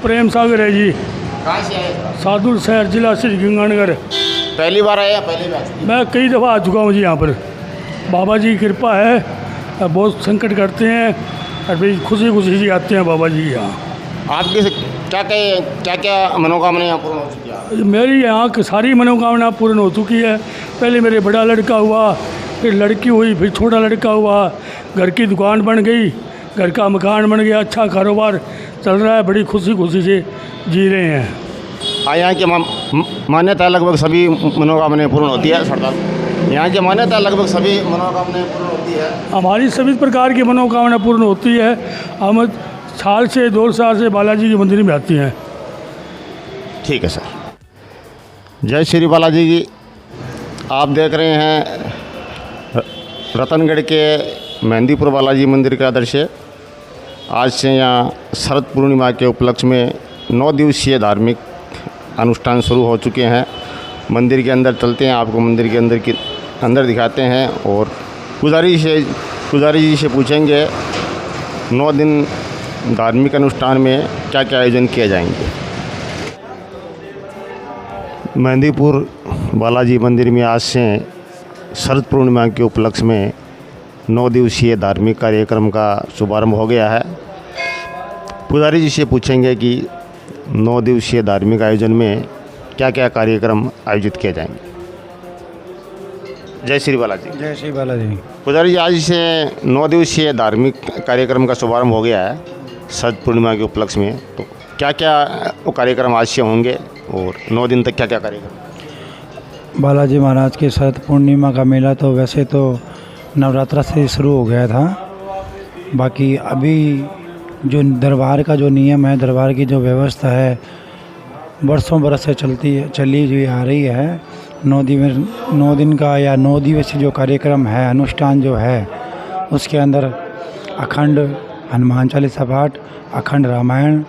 प्रेम सागर है जी, कहाँ से आए? सादुल शहर, जिला श्री गंगानगर। पहली बार आए या पहले भी आ चुके? मैं कई दफ़ा आ चुका हूँ जी यहाँ पर। बाबा जी की कृपा है, बहुत संकट करते हैं और भाई खुशी खुशी जी आते हैं बाबा जी के यहाँ। आपकी क्या क्या मनोकामना यहाँ पूर्ण हो चुकी है? मेरी यहाँ की सारी मनोकामना पूर्ण हो चुकी है। पहले मेरे बड़ा लड़का हुआ, फिर लड़की हुई, फिर छोटा लड़का हुआ, घर की दुकान बन गई, घर का मकान बन गया, अच्छा कारोबार चल रहा है, बड़ी खुशी खुशी से जी रहे हैं। यहाँ की मान्यता लगभग सभी मनोकामनाएं पूर्ण होती है सरदार। यहाँ की मान्यता लगभग सभी मनोकामनाएं पूर्ण होती है। हमारी सभी प्रकार की मनोकामना पूर्ण होती है। हम साल से 2 साल से बालाजी के मंदिर में आती हैं। ठीक है सर, जय श्री बालाजी की। आप देख रहे हैं रतनगढ़ के मेहंदीपुर बालाजी मंदिर का दृश्य। आज से यहाँ शरद पूर्णिमा के उपलक्ष्य में 9 दिवसीय धार्मिक अनुष्ठान शुरू हो चुके हैं। मंदिर के अंदर चलते हैं, आपको मंदिर के अंदर दिखाते हैं और पुजारी जी से पूछेंगे 9 दिन धार्मिक अनुष्ठान में क्या क्या आयोजन किए जाएंगे। मेहंदीपुर बालाजी मंदिर में आज से शरद पूर्णिमा के उपलक्ष्य में 9 दिवसीय धार्मिक कार्यक्रम का शुभारंभ हो गया है। पुजारी जी से पूछेंगे कि 9 दिवसीय धार्मिक आयोजन में क्या क्या कार्यक्रम आयोजित किए जाएंगे। जय श्री बालाजी। जय श्री बालाजी। पुजारी जी, आज से 9 दिवसीय धार्मिक कार्यक्रम का शुभारंभ हो गया है शरद पूर्णिमा के उपलक्ष्य में, तो क्या क्या वो कार्यक्रम आज से होंगे और 9 दिन तक क्या क्या कार्यक्रम? बालाजी महाराज के शरद पूर्णिमा का मेला तो वैसे तो नवरात्रा से शुरू हो गया था। बाकी अभी जो दरबार का जो नियम है, दरबार की जो व्यवस्था है, बरसों बरस से चली हुई आ रही है। 9 दिन का या 9 दिवसीय जो कार्यक्रम है, अनुष्ठान जो है, उसके अंदर अखंड हनुमान चालीसा पाठ, अखंड रामायण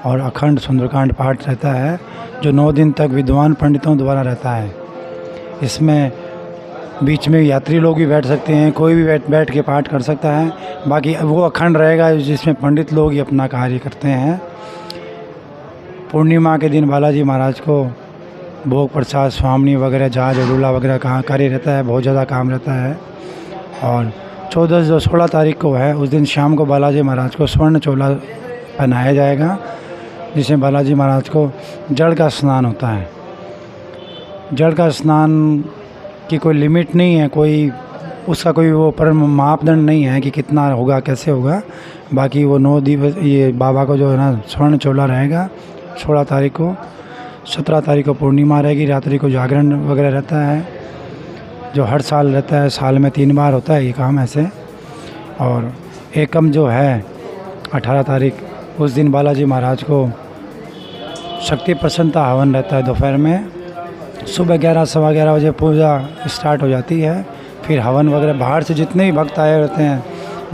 और अखंड सुंदरकांड पाठ रहता है, जो 9 दिन तक विद्वान पंडितों द्वारा रहता है। इसमें बीच में यात्री लोग भी बैठ सकते हैं, कोई भी बैठ के पाठ कर सकता है। बाकी वो अखंड रहेगा जिसमें पंडित लोग ही अपना कार्य करते हैं। पूर्णिमा के दिन बालाजी महाराज को भोग प्रसाद, स्वामनी वगैरह, जहाज अडूला वगैरह का कार्य रहता है, बहुत ज़्यादा काम रहता है। और 16 तारीख को है, उस दिन शाम को बालाजी महाराज को स्वर्ण चोला पहनाया जाएगा, जिसमें बालाजी महाराज को जल का स्नान होता है। जल का स्नान की कोई लिमिट नहीं है, उसका कोई वो परम मापदंड नहीं है कि कितना होगा, कैसे होगा। बाकी वो 9 दिवस ये बाबा को जो है ना स्वर्ण चोला रहेगा 16 तारीख को। 17 तारीख को पूर्णिमा रहेगी, रात्रि को जागरण वगैरह रहता है, जो हर साल रहता है। साल में 3 बार होता है ये काम ऐसे। और एकम जो है 18 तारीख, उस दिन बालाजी महाराज को शक्ति प्रसन्नता हवन रहता है दोपहर में। सुबह 11 सवा 11 बजे पूजा स्टार्ट हो जाती है। फिर हवन वगैरह बाहर से जितने भी भक्त आए रहते हैं,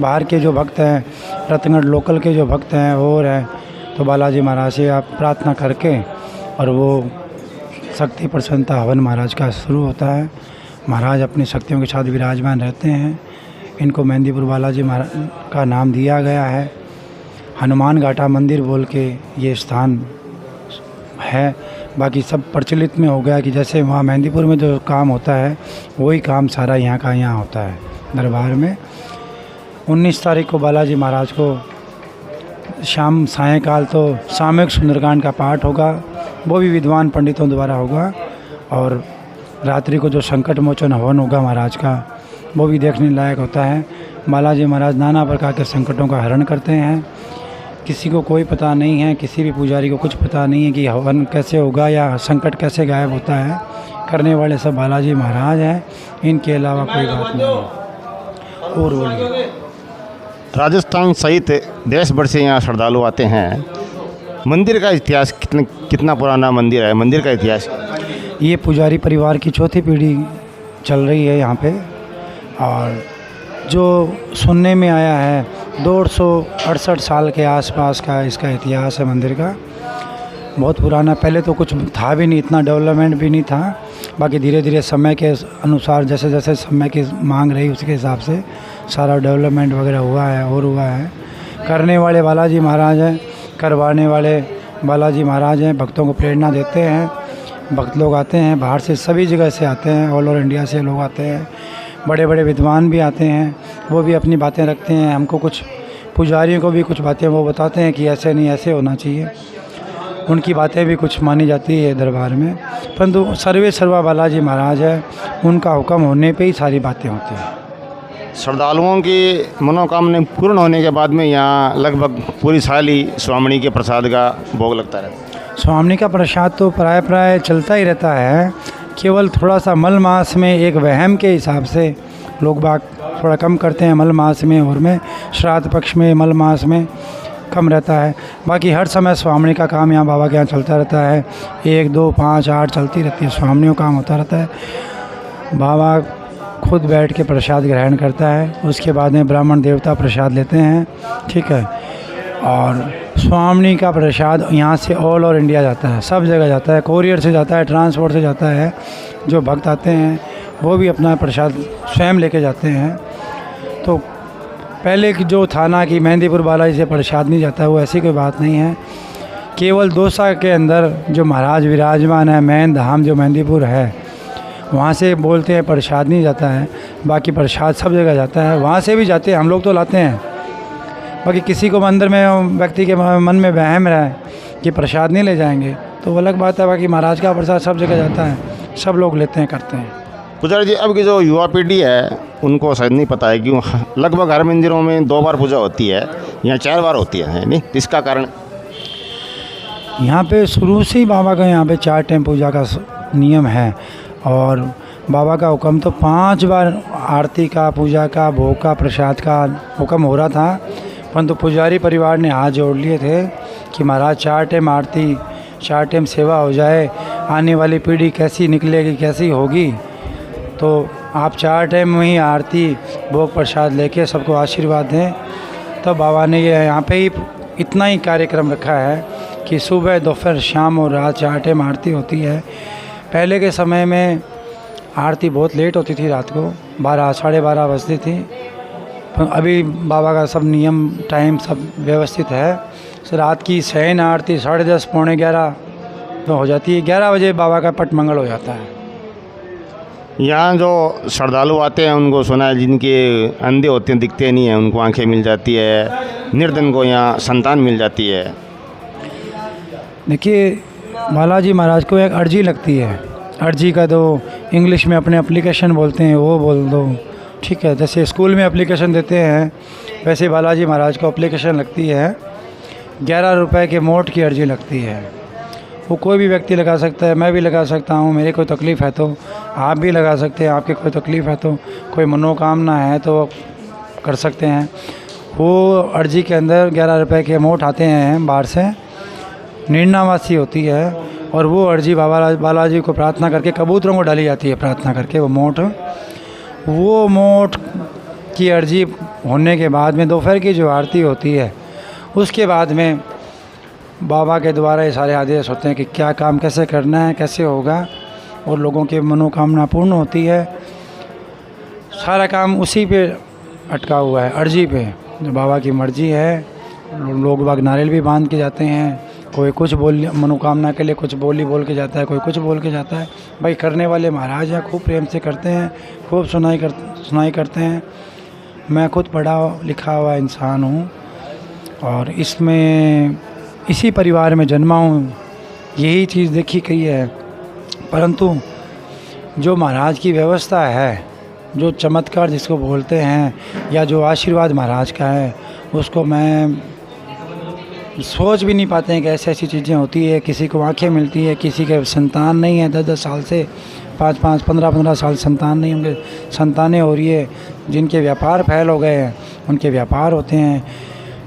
बाहर के जो भक्त हैं, रतनगढ़ लोकल के जो भक्त हैं और हैं, तो बालाजी महाराज से आप प्रार्थना करके और वो शक्ति प्रसन्नता हवन महाराज का शुरू होता है। महाराज अपनी शक्तियों के साथ विराजमान रहते हैं। इनको मेहंदीपुर बालाजी महाराज का नाम दिया गया है। हनुमान घाटा मंदिर बोल के ये स्थान है। बाकी सब प्रचलित में हो गया कि जैसे वहाँ मेहंदीपुर में जो काम होता है, वही काम सारा यहाँ का यहाँ होता है दरबार में। 19 तारीख को बालाजी महाराज को सायंकाल तो सामूहिक सुंदरकांड का पाठ होगा, वो भी विद्वान पंडितों द्वारा होगा। और रात्रि को जो संकट मोचन हवन होगा महाराज का, वो भी देखने लायक होता है। बालाजी महाराज नाना प्रकार के संकटों का हरण करते हैं। किसी को कोई पता नहीं है, किसी भी पुजारी को कुछ पता नहीं है कि हवन कैसे होगा या संकट कैसे गायब होता है। करने वाले सब बालाजी महाराज हैं, इनके अलावा कोई बात नहीं है। और बोलिए। राजस्थान सहित देश भर से यहाँ श्रद्धालु आते हैं। मंदिर का इतिहास कितना पुराना मंदिर है? मंदिर का इतिहास, ये पुजारी परिवार की 4थी पीढ़ी चल रही है यहाँ पे। और जो सुनने में आया है 268 साल के आसपास का इसका इतिहास है मंदिर का। बहुत पुराना, पहले तो कुछ था भी नहीं, इतना डेवलपमेंट भी नहीं था। बाकी धीरे धीरे समय के अनुसार जैसे जैसे समय की मांग रही उसके हिसाब से सारा डेवलपमेंट वगैरह हुआ है और हुआ है। करने वाले बालाजी महाराज हैं, करवाने वाले बालाजी महाराज हैं, भक्तों को प्रेरणा देते हैं। भक्त लोग आते हैं, बाहर से सभी जगह से आते हैं, ऑल ओवर इंडिया से लोग आते हैं। बड़े बड़े विद्वान भी आते हैं, वो भी अपनी बातें रखते हैं। हमको कुछ पुजारियों को भी कुछ बातें वो बताते हैं कि ऐसे नहीं, ऐसे होना चाहिए। उनकी बातें भी कुछ मानी जाती है दरबार में, परंतु सर्वे सर्वा बालाजी महाराज है, उनका हुक्म होने पे ही सारी बातें होती हैं। श्रद्धालुओं की मनोकामना पूर्ण होने के बाद में यहाँ लगभग पूरी साल ही स्वामिनी के प्रसाद का भोग लगता रहता है। स्वामी का प्रसाद तो प्राय चलता ही रहता है। केवल थोड़ा सा मल मास में एक वहम के हिसाब से लोग बाग थोड़ा कम करते हैं, मल मास में और में श्राद्ध पक्ष में मल मास में कम रहता है। बाकी हर समय स्वामी का काम यहाँ बाबा के यहाँ चलता रहता है। 1, 2, 5, 8 चलती रहती है, स्वामियों का काम होता रहता है। बाबा खुद बैठ के प्रसाद ग्रहण करता है, उसके बाद में ब्राह्मण देवता प्रसाद लेते हैं, ठीक है। और स्वामी का प्रसाद यहाँ से ऑल ओवर इंडिया जाता है, सब जगह जाता है, कोरियर से जाता है, ट्रांसपोर्ट से जाता है। जो भक्त आते हैं वो भी अपना प्रसाद स्वयं लेके जाते हैं। तो पहले की जो था ना कि मेहंदीपुर बालाजी से प्रसाद नहीं जाता, वो ऐसी कोई बात नहीं है। केवल दौसा के अंदर जो महाराज विराजमान है, मेन धाम जो मेहंदीपुर है, वहाँ से बोलते हैं प्रसाद नहीं जाता है। बाकी प्रसाद सब जगह जाता है, वहाँ से भी जाते हैं, हम लोग तो लाते हैं। बाकी किसी को अंदर में व्यक्ति के मन में वहम रहा है कि प्रसाद नहीं ले जाएंगे तो वो अलग बात है। बाकी महाराज का प्रसाद सब जगह जाता है, सब लोग लेते हैं, करते हैं। पुजारी जी, अब की जो युवा पीढ़ी है उनको शायद नहीं पता है कि लगभग हर मंदिरों में 2 बार पूजा होती है, यहाँ 4 बार होती है नहीं? इसका कारण यहाँ पे शुरू से ही बाबा का यहाँ पे 4 टाइम पूजा का नियम है। और बाबा का हुक्म तो 5 बार आरती का, पूजा का, भोग का, प्रसाद का हुक्म हो रहा था, परंतु पुजारी परिवार ने हाथ जोड़ लिए थे कि महाराज 4 टाइम आरती, 4 टाइम सेवा हो जाए, आने वाली पीढ़ी कैसी निकलेगी, कैसी होगी। तो आप 4 टाइम में ही आरती, भोग, प्रसाद लेके सबको आशीर्वाद दें। तो बाबा ने ये यहाँ पे ही इतना ही कार्यक्रम रखा है कि सुबह, दोपहर, शाम और रात 4 टाइम आरती होती है। पहले के समय में आरती बहुत लेट होती थी, रात को 12, 12:30 बजती थी। अभी बाबा का सब नियम, टाइम सब व्यवस्थित है। रात की शयन आरती 10:30, 11:45 में हो जाती है। 11 बजे बाबा का पट मंगल हो जाता है। यहाँ जो श्रद्धालु आते हैं उनको सुना है जिनके अंधे होते हैं, दिखते नहीं हैं, उनको आंखें मिल जाती है, निर्धन को यहाँ संतान मिल जाती है। देखिए, बालाजी महाराज को एक अर्जी लगती है। अर्जी का तो इंग्लिश में अपने एप्लीकेशन बोलते हैं, वो बोल दो, ठीक है। जैसे स्कूल में एप्लीकेशन देते हैं, वैसे बालाजी महाराज को एप्लीकेशन लगती है। 11 रुपए के मोट की अर्जी लगती है। वो कोई भी व्यक्ति लगा सकता है, मैं भी लगा सकता हूँ। मेरे कोई तकलीफ़ है तो आप भी लगा सकते हैं, आपकी कोई तकलीफ़ है तो, कोई मनोकामना है तो कर सकते हैं। वो अर्जी के अंदर 11 रुपए के मोट आते हैं बाहर से, निर्णावासी होती है। और वो अर्जी बालाजी को प्रार्थना करके कबूतरों को डाली जाती है, प्रार्थना करके वो मोट की अर्जी होने के बाद में दोपहर की जो आरती होती है, उसके बाद में बाबा के द्वारा ये सारे आदेश होते हैं कि क्या काम कैसे करना है, कैसे होगा, और लोगों की मनोकामना पूर्ण होती है। सारा काम उसी पे अटका हुआ है, अर्जी पे। जो बाबा की मर्जी है, लोग बाग नारियल भी बांध के जाते हैं। कोई कुछ बोल, मनोकामना के लिए कुछ बोल के जाता है, कोई कुछ बोल के जाता है। भाई करने वाले महाराज हैं, खूब प्रेम से करते हैं, खूब सुनाई करते हैं। मैं खुद पढ़ा लिखा हुआ इंसान हूँ और इसमें इसी परिवार में जन्मा हूँ, यही चीज़ देखी गई है। परंतु जो महाराज की व्यवस्था है, जो चमत्कार जिसको बोलते हैं, या जो आशीर्वाद महाराज का है, उसको मैं सोच भी नहीं पाते हैं कि ऐसी ऐसी चीज़ें होती है। किसी को आंखें मिलती है, किसी के संतान नहीं है, 10-10 साल से, 5-5, 15-15 साल संतान नहीं, उनके संतानें हो रही है। जिनके व्यापार फैल हो गए हैं, उनके व्यापार होते हैं।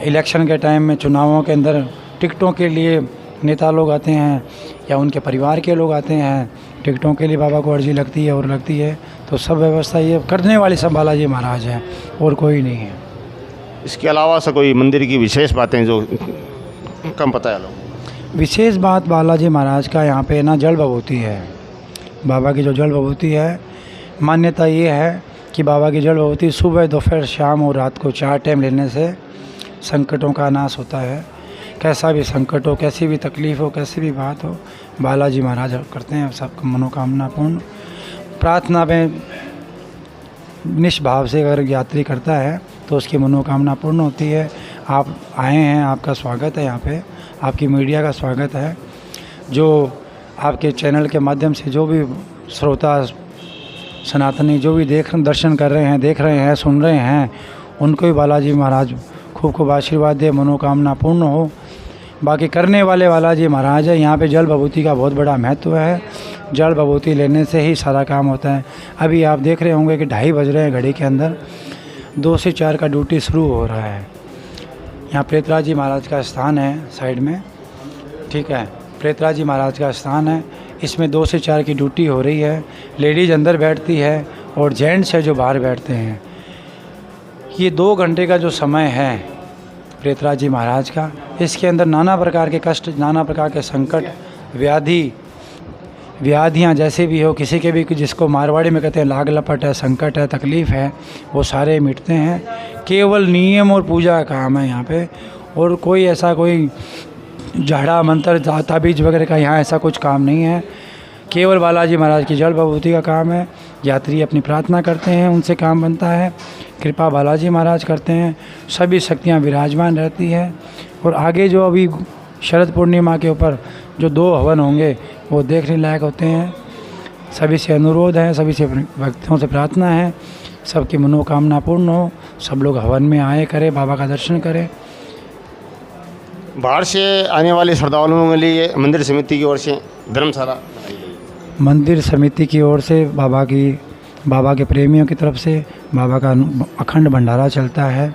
इलेक्शन के टाइम में, चुनावों के अंदर टिकटों के लिए नेता लोग आते हैं या उनके परिवार के लोग आते हैं, टिकटों के लिए बाबा को अर्जी लगती है और लगती है। तो सब व्यवस्था ये करने वाले सब बालाजी महाराज हैं, और कोई नहीं है। इसके अलावा से कोई मंदिर की विशेष बातें जो कम पता है लोग? विशेष बात बालाजी महाराज का यहाँ पे ना जल भभूति है। बाबा की जो जल भभूति है, मान्यता ये है कि बाबा की जल भभूति सुबह, दोपहर, शाम और रात को 4 टाइम लेने से संकटों का नाश होता है। कैसा भी संकट हो, कैसी भी तकलीफ़ हो, कैसी भी बात हो, बालाजी महाराज करते हैं सबका मनोकामना पूर्ण। प्रार्थना में निष्भाव से अगर यात्री करता है तो उसकी मनोकामना पूर्ण होती है। आप आए हैं, आपका स्वागत है यहाँ पे, आपकी मीडिया का स्वागत है। जो आपके चैनल के माध्यम से जो भी श्रोता सनातनी जो भी दर्शन कर रहे हैं, देख रहे हैं, सुन रहे हैं, उनको भी बालाजी महाराज खूब खूब आशीर्वाद दे, मनोकामना पूर्ण हो। बाकी करने वाले बालाजी महाराज है। यहाँ पे जल भभूति का बहुत बड़ा महत्व है। जल भभूति लेने से ही सारा काम होता है। अभी आप देख रहे होंगे कि 2:30 बज रहे हैं घड़ी के अंदर, 2 से 4 का ड्यूटी शुरू हो रहा है। यहाँ प्रेतराज जी महाराज का स्थान है साइड में, ठीक है, प्रेतराज जी महाराज का स्थान है। इसमें 2 से 4 की ड्यूटी हो रही है। लेडीज़ अंदर बैठती है और जेंट्स है जो बाहर बैठते हैं। ये 2 घंटे का जो समय है प्रेतराज जी महाराज का, इसके अंदर नाना प्रकार के कष्ट, नाना प्रकार के संकट, व्याधियाँ जैसे भी हो, किसी के भी, जिसको मारवाड़ी में कहते हैं लाग लपट है, संकट है, तकलीफ़ है, वो सारे मिटते हैं। केवल नियम और पूजा का काम है यहाँ पे, और कोई ऐसा कोई झाड़ा मंत्र ताबीज वगैरह का यहाँ ऐसा कुछ काम नहीं है। केवल बालाजी महाराज की जल भभूति का काम है। यात्री अपनी प्रार्थना करते हैं, उनसे काम बनता है। कृपा बालाजी महाराज करते हैं, सभी शक्तियाँ विराजमान रहती है। और आगे जो अभी शरद पूर्णिमा के ऊपर जो 2 हवन होंगे वो देखने लायक होते हैं। सभी से अनुरोध है, सभी से भक्तों से प्रार्थना है, सबकी मनोकामना पूर्ण हो। सब लोग हवन में आए, करें, बाबा का दर्शन करें। बाहर से आने वाले श्रद्धालुओं के लिए मंदिर समिति की ओर से धर्मशाला, मंदिर समिति की ओर से बाबा के प्रेमियों की तरफ से बाबा का अखंड भंडारा चलता है।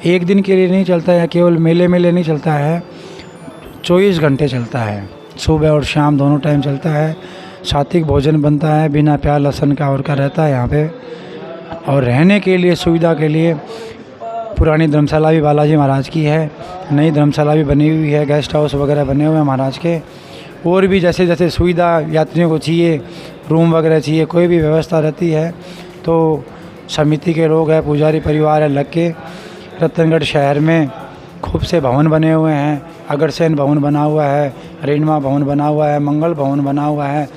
एक दिन के लिए नहीं चलता है, केवल मेले नहीं चलता है, 24 घंटे चलता है। सुबह और शाम दोनों टाइम चलता है। सात्विक भोजन बनता है, बिना प्याज लहसुन का और का रहता है यहाँ पे। और रहने के लिए सुविधा के लिए पुरानी धर्मशाला भी बालाजी महाराज की है, नई धर्मशाला भी बनी हुई है, गेस्ट हाउस वगैरह बने हुए हैं महाराज के। और भी जैसे जैसे सुविधा यात्रियों को चाहिए, रूम वगैरह चाहिए, कोई भी व्यवस्था रहती है तो समिति के लोग हैं, पुजारी परिवार है लग के। रतनगढ़ शहर में खूब से भवन बने हुए हैं। अग्रसेन भवन बना हुआ है, रेणुमा भवन बना हुआ है, मंगल भवन बना हुआ है।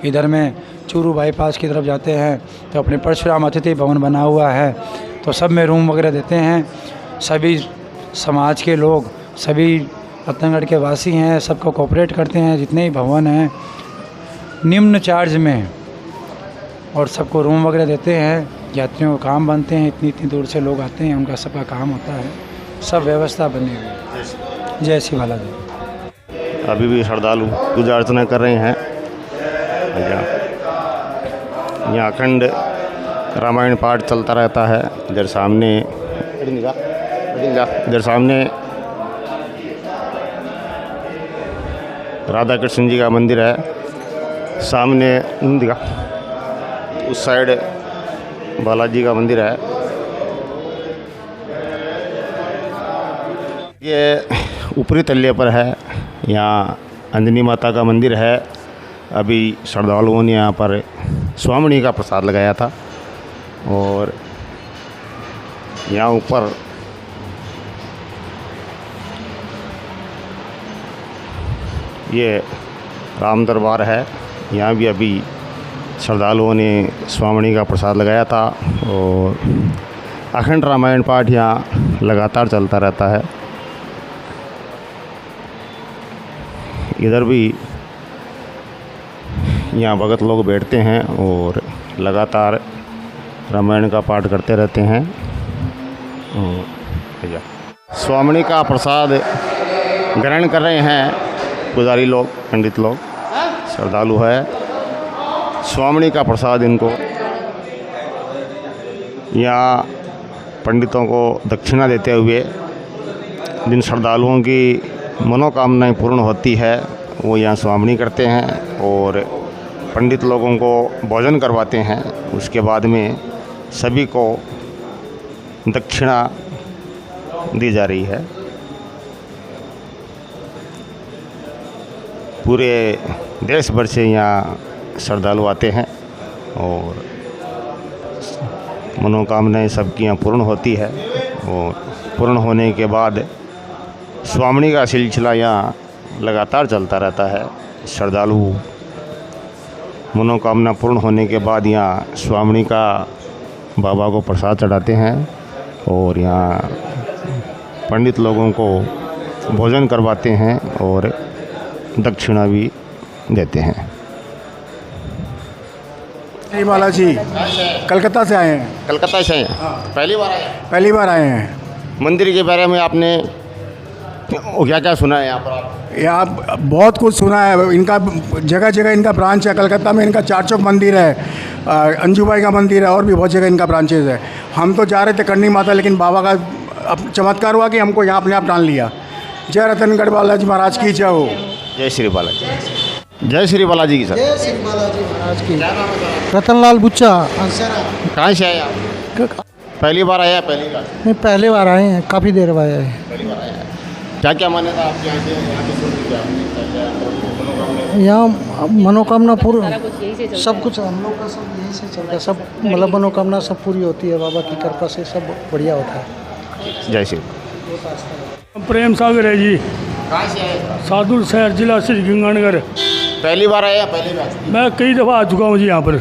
इधर में चूरू बाईपास की तरफ जाते हैं तो अपने परशुराम अतिथि भवन बना हुआ है, तो सब में रूम वगैरह देते हैं। सभी समाज के लोग, सभी रतनगढ़ के वासी हैं, सबको कोऑपरेट करते हैं। जितने ही भवन हैं निम्न चार्ज में, और सबको रूम वगैरह देते हैं। यात्रियों को काम बनते हैं, इतनी दूर से लोग आते हैं, उनका सबका काम होता है। सब व्यवस्था बनी हुई है। जय श्री बालाजी। अभी भी श्रद्धालु पूजा अर्चना कर रहे हैं। यहाँ अखंड रामायण पाठ चलता रहता है। इधर सामने राधा कृष्ण जी का मंदिर है, सामने उस साइड बालाजी का मंदिर है। ये ऊपरी तल्ले पर है, यहाँ अंजनी माता का मंदिर है। अभी श्रद्धालुओं ने यहाँ पर स्वामिनी का प्रसाद लगाया था, और यहाँ ऊपर ये राम दरबार है। यहाँ भी अभी श्रद्धालुओं ने स्वामिनी का प्रसाद लगाया था, और अखंड रामायण पाठ यहाँ लगातार चलता रहता है। इधर भी यहाँ भगत लोग बैठते हैं और लगातार रामायण का पाठ करते रहते हैं। और स्वामिनी का प्रसाद ग्रहण कर रहे हैं पुजारी लोग, पंडित लोग, श्रद्धालु है। स्वामिनी का प्रसाद इनको यहाँ पंडितों को दक्षिणा देते हुए जिन श्रद्धालुओं की मनोकामनाएं पूर्ण होती है वो यहाँ स्वामिनी करते हैं, और पंडित लोगों को भोजन करवाते हैं। उसके बाद में सभी को दक्षिणा दी जा रही है। पूरे देश भर से यहाँ श्रद्धालु आते हैं और मनोकामनाएं सबकी यहाँ पूर्ण होती है, और पूर्ण होने के बाद स्वामणी का सिलसिला यहाँ लगातार चलता रहता है। श्रद्धालु मनोकामना पूर्ण होने के बाद यहाँ स्वामणी का बाबा को प्रसाद चढ़ाते हैं और यहाँ पंडित लोगों को भोजन करवाते हैं और दक्षिणा भी देते हैं। श्री बालाजी कलकत्ता से आए हैं। कलकत्ता से हैं? पहली बार आए? पहली बार आए हैं। मंदिर के बारे में आपने क्या क्या सुना है यहाँ पर आप? यहाँ बहुत कुछ सुना है। इनका जगह जगह इनका ब्रांच है। कलकत्ता में इनका 4 चौक मंदिर है, अंजूबाई का मंदिर है, और भी बहुत जगह इनका ब्रांचेज है। हम तो जा रहे थे करनी माता, लेकिन बाबा का अब चमत्कार हुआ कि हमको यहाँ अपने आप डाल लिया। जय रतनगढ़ बालाजी महाराज की जय हो। जय श्री बालाजी। जय श्री बालाजी की सर। जय श्री बालाजी महाराज की। रतनलाल बुच्चा। कहाँ से आए आप? पहली बार आया? पहली बार नहीं, पहले बार आए हैं, काफ़ी देर बाद आए हैं। पहली बार आया। क्या क्या मान्यता आपके यहाँ से? यहाँ के सुन के आपने यहाँ मनोकामना पूर्ण सब कुछ हम लोग का सब यहीं से चलता है। सब मतलब मनोकामना सब पूरी होती है बाबा की कृपा से, सब बढ़िया होता है। जय श्री। प्रेम सागर है जी, कहाँ से आए? सादुल शहर, जिला श्री गंगानगर। पहली बार आया? पहली बार। मैं कई दफ़ा आ चुका हूँ जी यहाँ पर।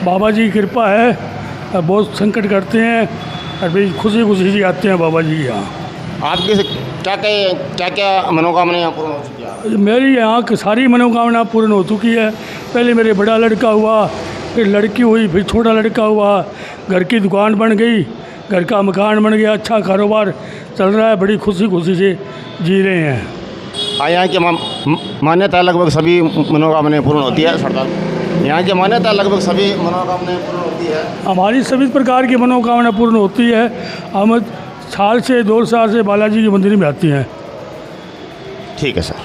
बाबा जी की कृपा है, बहुत संकट करते हैं और भाई खुशी खुशी जी आते हैं बाबा जी यहाँ। आपके से क्या क्या मनोकामना यहाँ पूर्ण हो चुकी है? मेरी यहाँ की सारी मनोकामना पूर्ण हो चुकी है। पहले मेरे बड़ा लड़का हुआ, फिर लड़की हुई, फिर छोटा लड़का हुआ, घर की दुकान बन गई, घर का मकान बन गया, अच्छा कारोबार चल रहा है, बड़ी खुशी खुशी से जी रहे हैं। यहाँ की मान्यता लगभग सभी मनोकामनाएं पूर्ण होती है। श्रद्धालु यहाँ की मान्यता लगभग सभी मनोकामनाएं पूर्ण होती है। हमारी सभी प्रकार की मनोकामना पूर्ण होती है। हम साल से 2 साल से बालाजी के मंदिर में आती हैं। ठीक है सर।